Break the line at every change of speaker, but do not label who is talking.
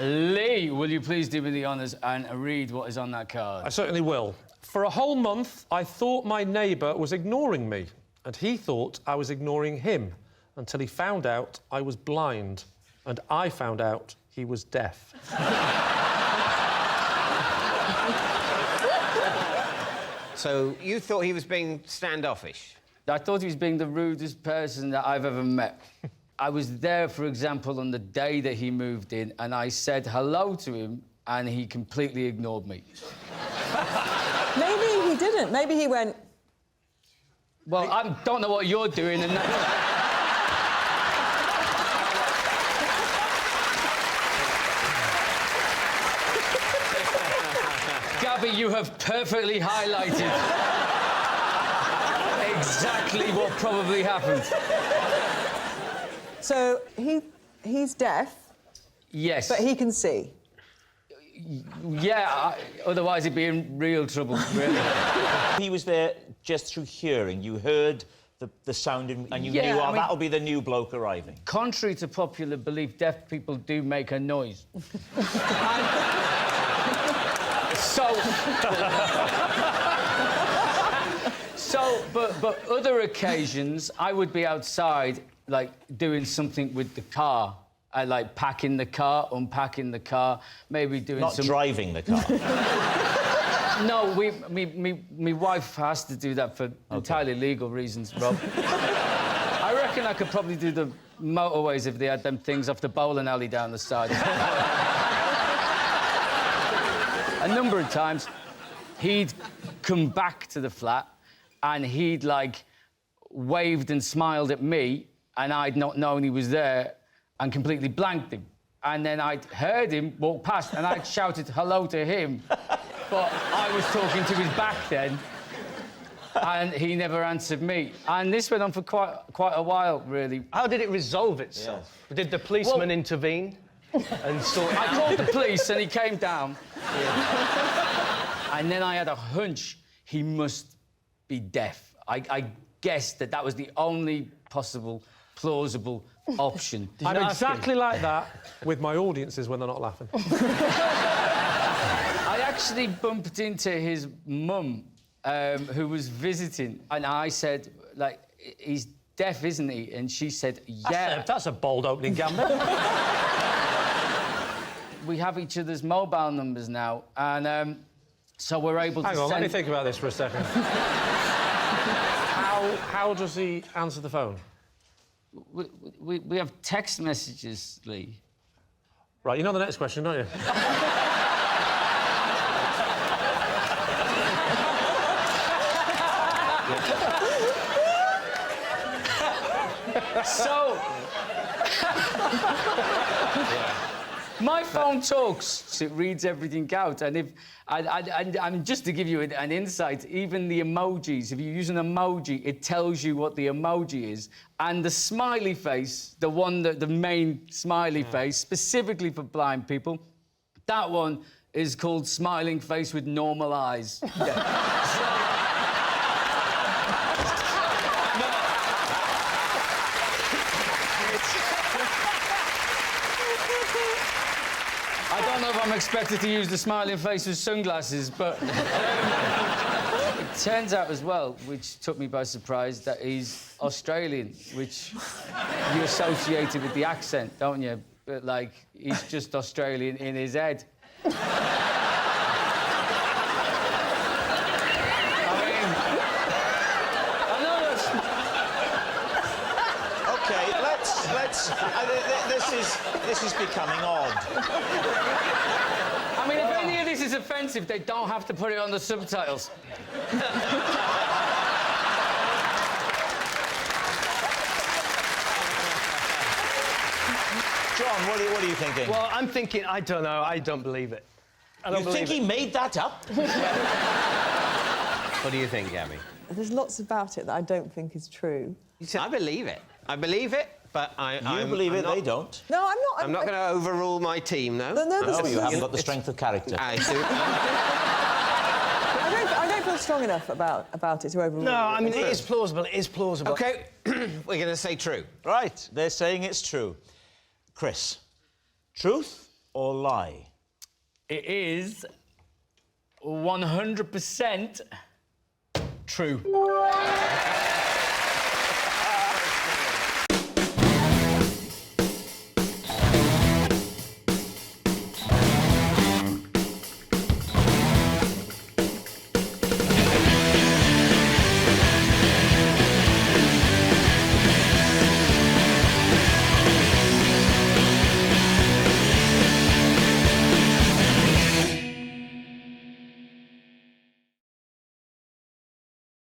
Lee, will you please do me the honours and read what is on that card?
I certainly will. For a whole month, I thought my neighbour was ignoring me, and he thought I was ignoring him, until he found out I was blind, and I found out he was deaf.
So you thought he was being standoffish?
I thought he was being the rudest person that I've ever met. I was there, for example, on the day that he moved in, and I said hello to him, and he completely ignored me.
Maybe he didn't. Maybe he went...
Well, I don't know what you're doing, and Gabby, you have perfectly highlighted exactly what probably happened.
So he's deaf?
Yes.
But he can see?
Yeah, otherwise he'd be in real trouble, really.
He was there just through hearing. You heard the sound and you knew, that'll be the new bloke arriving.
Contrary to popular belief, deaf people do make a noise. But other occasions, I would be outside, like, doing something with the car. I like packing the car, unpacking the car, maybe doing
Not driving the car.
No, me wife has to do that for entirely legal reasons, Rob. I reckon I could probably do the motorways if they had them things off the bowling alley down the side. A number of times, he'd come back to the flat and he'd, like, waved and smiled at me and I'd not known he was there and completely blanked him. And then I'd heard him walk past and I'd shouted hello to him, but I was talking to his back then and he never answered me. And this went on for quite a while, really.
How did it resolve itself? Yeah. Did the policeman intervene and sort...
I called the police and he came down. Yeah. And then I had a hunch he must be deaf. I guessed that was the only possible, plausible option.
I'm exactly like that with my audiences when they're not laughing.
I actually bumped into his mum, who was visiting, and I said, like, he's deaf, isn't he? And she said, yeah.
That's a bold opening gambit.
We have each other's mobile numbers now, and so we're able to
Hang on, let me think about this for a second. How does he answer the phone?
We have text messages, Lee.
Right, you know the next question, don't you?
So... My phone talks, so it reads everything out, and if... And just to give you an insight, even the emojis, if you use an emoji, it tells you what the emoji is, and the smiley face, the main smiley face, specifically for blind people, that one is called smiling face with normal eyes. Yeah. I don't know if I'm expected to use the smiling face with sunglasses, but it turns out as well, which took me by surprise, that he's Australian, which you associate it with the accent, don't you? But, like, he's just Australian in his head.
This is becoming odd.
I mean, if any of this is offensive, they don't have to put it on the subtitles.
John, what are you thinking?
Well, I'm thinking, I don't know, I don't believe it.
You think he made that up?
What do you think, Gabby?
There's lots about it that I don't think is true.
I believe it. I believe it, but
You believe it, they don't.
No, I'm not.
I'm not going to overrule my team, no.
No,
you haven't got the strength of character.
I do.
I don't feel strong enough about it to overrule.
No, I mean, it is plausible, it is plausible.
OK, we're going to say true.
Right, they're saying it's true. Chris, truth or lie?
It is 100% true.